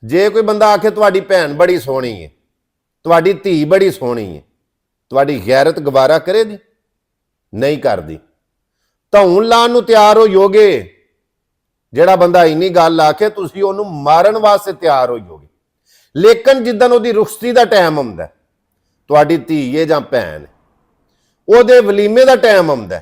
जे कोई बंदा आखे तुहाडी भैन बड़ी सोहनी है, तुहाडी धी बड़ी सोहनी है, तुहाडी गैरत गवारा करेगी? नहीं करदी। धौन लाण नूं तैयार हो योगे ਜਿਹੜਾ ਬੰਦਾ ਇੰਨੀ ਗੱਲ ਆਖੇ ਤੁਸੀਂ ਉਹਨੂੰ ਮਾਰਨ ਵਾਸਤੇ ਤਿਆਰ ਹੋ ਜਾਓਗੇ। ਲੇਕਿਨ ਜਿੱਦਣ ਉਹਦੀ ਰੁਖਸਤੀ ਦਾ ਟਾਈਮ ਆਉਂਦਾ, ਤੁਹਾਡੀ ਧੀ ਹੈ ਜਾਂ ਭੈਣ, ਉਹਦੇ ਵਲੀਮੇ ਦਾ ਟਾਈਮ ਆਉਂਦਾ,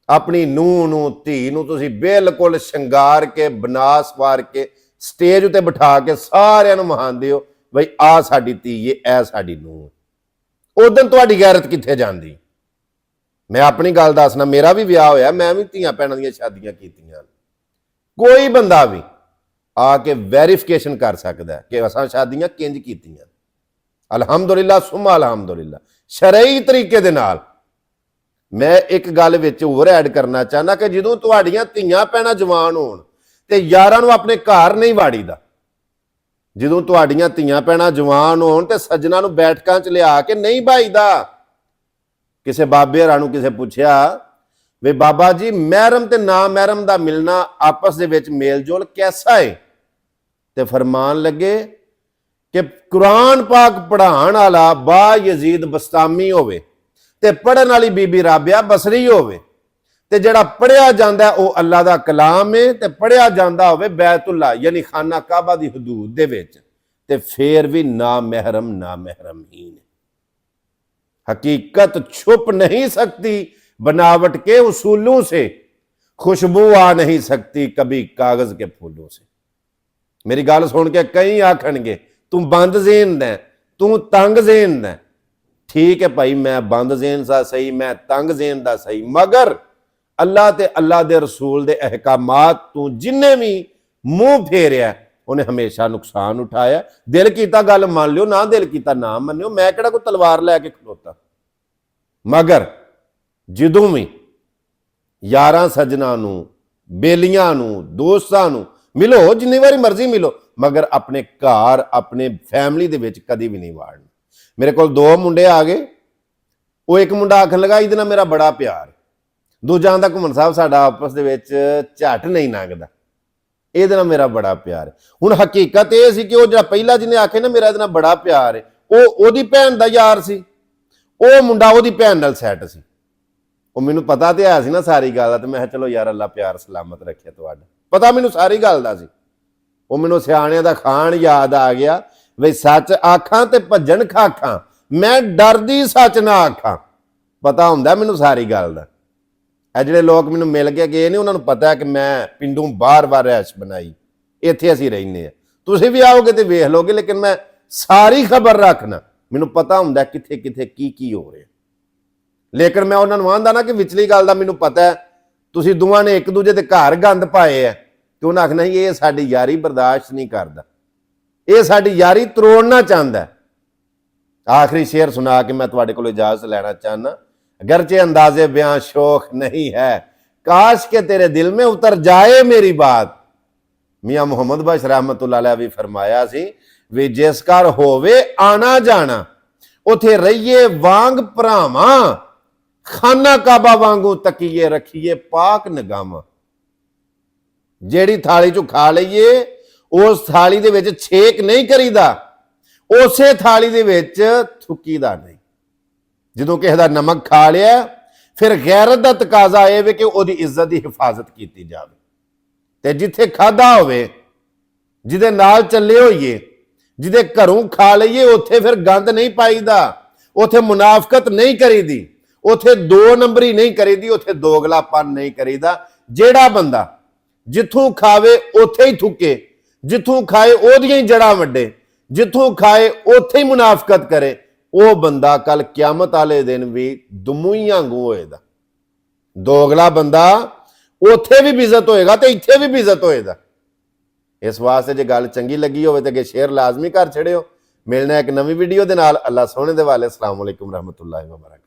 ਆਪਣੀ ਨੂੰਹ ਨੂੰ ਧੀ ਨੂੰ ਤੁਸੀਂ ਬਿਲਕੁਲ ਸ਼ਿੰਗਾਰ ਕੇ ਬਣਾ ਸਵਾਰ ਕੇ ਸਟੇਜ ਉੱਤੇ ਬਿਠਾ ਕੇ ਸਾਰਿਆਂ ਨੂੰ ਮਹਾਂਦੇ ਹੋ ਬਈ ਆ ਸਾਡੀ ਧੀ ਹੈ, ਐ ਸਾਡੀ ਨੂੰਹ ਹੈ। ਉਦੋਂ ਤੁਹਾਡੀ ਗੈਰਤ ਕਿੱਥੇ ਜਾਂਦੀ? ਮੈਂ ਆਪਣੀ ਗੱਲ ਦੱਸਣਾ, ਮੇਰਾ ਵੀ ਵਿਆਹ ਹੋਇਆ, ਮੈਂ ਵੀ ਧੀਆਂ ਭੈਣਾਂ ਦੀਆਂ ਸ਼ਾਦੀਆਂ ਕੀਤੀਆਂ। कोई बंदा भी आके वेरीफिकेशन कर सकता है कि असां शादियां किंज कीतियां। अलहमदुलिल्लाह सुम्मा अलहमदुलिल्लाह शरई तरीके दे नाल। मैं एक गल विच होर ऐड करना चाहना कि जदों तुहाड़ियां धीआं भैणां जवान होण ते यारां नूं अपने घर नहीं वाड़ीदा। जदों तुहाड़ियां धीआं भैणां जवान होण ते सज्जनां नूं बैठकां च लिया के नहीं भाईदा। किसे बाबे हरां नूं किसे पुछया वे बाबा जी महरम ते ना महरम दा मिलना आपस दे विच मेल जोल कैसा है? ते फरमान लगे कि कुरान पाक पढ़ाण वाला बा यजीद बस्तामी होवे ते पढ़न वाली बीबी राबिया बसरी होवे ते जिहड़ा पढ़िया जांदा ओ अल्लाह दा कलाम है ते पढ़िया जांदा होवे बैतुल्ला यानी खाना काबा दी हदूद दे विच ते फिर भी ना महरम ही ने। हकीकत छुप नहीं सकती बनावट के उसूलों से, खुशबू आ नहीं सकती कभी कागज के फूलों से। मेरी गल सुन के कई आखणगे तू बंद ज़ेन दै, तू तंग ज़ेन दै। ठीक है भाई, मैं बंद ज़ेन दा सही, मैं तंग ज़ेन दा सही, मगर अल्लाह ते अल्लाह दे रसूल दे अहकामात तू जिन्ने भी मुंह फेरिया उन्हें हमेशा नुकसान उठाया। दिल कीता गल मान लियो, ना दिल कीता ना मनियो। मैं किहड़ा कोई तलवार लैके खलोता। मगर ਜਦੋਂ ਵੀ यारां सज्जनां नूं, बेलियां नूं, दोस्तां नूं मिलो, जिन्नी वारी मर्जी मिलो, मगर अपने घर अपने फैमिली दे विच कदी भी नहीं वाड़ना। मेरे कोल दो मुंडे आ गए, वो एक मुंडा आखन लगा इहदे नाल मेरा बड़ा प्यार, दूजा आंदा घुम्मन साहब साडा आपस दे विच झट नहीं लंघदा, इहदे नाल मेरा बड़ा प्यार है। हुण हकीकत इह सी कि वो जिहड़ा पहिला जिहने आखे ना मेरा इहदे नाल बड़ा प्यार है, वो ओहदी भैन दा यार सी, वो मुंडा ओहदी भैन नाल सैट सी। ਉਹ ਮੈਨੂੰ ਪਤਾ ਤੇ ਹੈ ਸੀ ਨਾ ਸਾਰੀ ਗੱਲ ਦਾ, ਤੇ ਮੈਂ ਕਿਹਾ ਚਲੋ ਯਾਰ ਅੱਲਾ ਪਿਆਰ ਸਲਾਮਤ ਰੱਖੇ ਤੁਹਾਡਾ। ਪਤਾ ਮੈਨੂੰ ਸਾਰੀ ਗੱਲ ਦਾ ਸੀ। ਉਹ ਮੈਨੂੰ ਸਿਆਣਿਆਂ ਦਾ ਖਾਣ ਯਾਦ ਆ ਗਿਆ ਵੀ ਸੱਚ ਆਖਾਂ ਤੇ ਭੱਜਣ ਖਾਖਾਂ, ਮੈਂ ਡਰਦੀ ਸੱਚ ਨਾ ਆਖਾਂ। ਪਤਾ ਹੁੰਦਾ ਮੈਨੂੰ ਸਾਰੀ ਗੱਲ ਦਾ। ਇਹ ਜਿਹੜੇ ਲੋਕ ਮੈਨੂੰ ਮਿਲ ਕੇ ਗਏ ਨੇ ਉਹਨਾਂ ਨੂੰ ਪਤਾ ਕਿ ਮੈਂ ਪਿੰਡੋਂ ਬਾਰ-ਬਾਰ ਰਹਿਸ਼ ਬਣਾਈ, ਇੱਥੇ ਅਸੀਂ ਰਹਿੰਦੇ ਆ। ਤੁਸੀਂ ਵੀ ਆਓਗੇ ਤੇ ਵੇਖ ਲੋਗੇ, ਲੇਕਿਨ ਮੈਂ ਸਾਰੀ ਖਬਰ ਰੱਖਣਾ। ਮੈਨੂੰ ਪਤਾ ਹੁੰਦਾ ਕਿੱਥੇ ਕਿੱਥੇ ਕੀ ਹੋ ਰਿਹਾ। लेकिन मैं उन्होंने आंदा ना कि विचली गल का मैनू पता है तुसीं दोवां ने एक दूजे के घर गंद पाए है, कि उन्हें आखना ये साडी यारी बर्दाश्त नहीं करता, ये साडी यारी तरोड़ना चाहता है। आखिरी शेर सुना के मैं तुहाडे कोलों इजाजत लेना चाहना। अगरचे अंदाजे बयां शोख नहीं है, काश के तेरे दिल में उतर जाए मेरी बात। मियाँ मुहम्मद बख्श रहमतुल्लाह अलैह भी फरमाया सी वी जिस घर होवे आना जाना उथे रहिए वांग भरावां, खाना काबा वांगू तकीए रखिए पाक निगामा। जेड़ी थाली चो खा लईए उस थाली दे विच छेक नहीं करीदा, उसे थाली दे विच थुकीदा नहीं। जदों किसी दा नमक खा लिया फिर गैरत दा तकाजा ये वे कि ओदी इज्जत दी हिफाजत कीती जावे। ते जिथे खादा होवे, जिदे नाल चले होइए, जिदे घरों खा लईए, उत्थे फिर गंद नहीं पाईदा, उत्थे मुनाफकत नहीं करीदी, उत्थे दो नंबरी नहीं करीदी, उत्थे दोगलापन नहीं करीदा। जेड़ा बंदा जिथों खावे उत्थे ही थुके, जिथों खाए ओदियां ही जड़ा वड्डे, जिथों खाए उत्थे ही मुनाफकत करे, वो बंदा कल क्यामत वाले दिन भी दमुइयां गो होएगा। दोगला बंदा उत्थे भी बेइज्जत होएगा ते इत्थे भी बेइज्जत होएगा। इस वास्ते जे गल चंगी लगी होवे ते शेयर लाजमी कर छड़ियो। मिलना एक नवी वीडियो दे नाल। अल्लाह सोहने दे वाले। अस्सलाम वालेकुम रहमतुल्लाहि व बरकातहू।